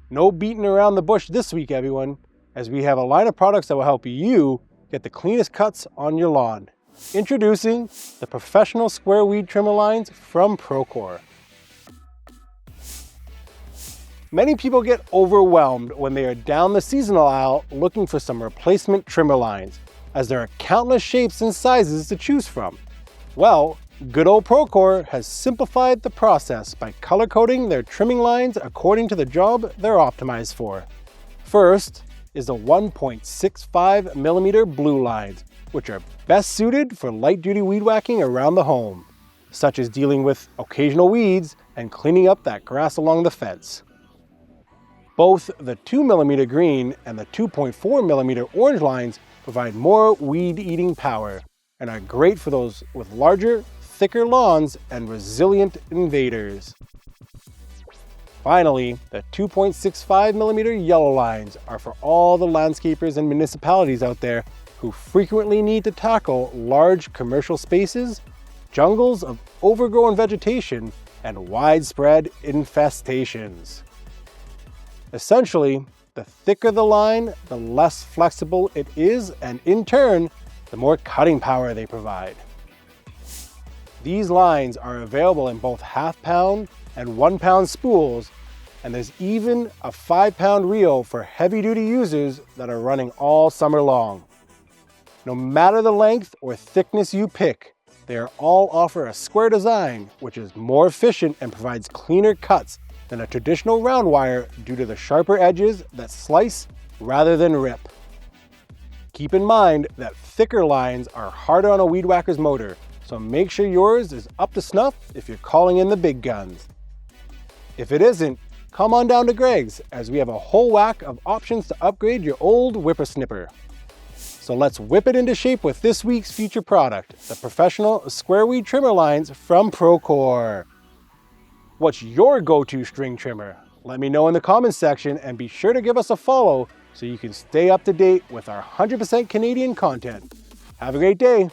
No beating around the bush this week, everyone, as we have a line of products that will help you get the cleanest cuts on your lawn. Introducing the professional square weed trimmer lines from Procore. Many people get overwhelmed when they are down the seasonal aisle looking for some replacement trimmer lines, as there are countless shapes and sizes to choose from. Well, good old Procore has simplified the process by color coding their trimming lines according to the job they're optimized for. First is the 1.65mm blue lines, which are best suited for light-duty weed whacking around the home, such as dealing with occasional weeds and cleaning up that grass along the fence. Both the 2mm green and the 2.4mm orange lines provide more weed-eating power and are great for those with larger, thicker lawns and resilient invaders. Finally, the 2.65mm yellow lines are for all the landscapers and municipalities out there who frequently need to tackle large commercial spaces, jungles of overgrown vegetation, and widespread infestations. Essentially, the thicker the line, the less flexible it is, and in turn, the more cutting power they provide. These lines are available in both half-pound and 1-pound spools, and there's even a 5-pound reel for heavy-duty users that are running all summer long. No matter the length or thickness you pick, they all offer a square design, which is more efficient and provides cleaner cuts than a traditional round wire due to the sharper edges that slice rather than rip. Keep in mind that thicker lines are harder on a weed whacker's motor, so make sure yours is up to snuff if you're calling in the big guns. If it isn't, come on down to Gregg's, as we have a whole whack of options to upgrade your old whippersnipper. So let's whip it into shape with this week's feature product, the professional square weed trimmer lines from Procore. What's your go-to string trimmer? Let me know in the comments section, and be sure to give us a follow so you can stay up to date with our 100% Canadian content. Have a great day.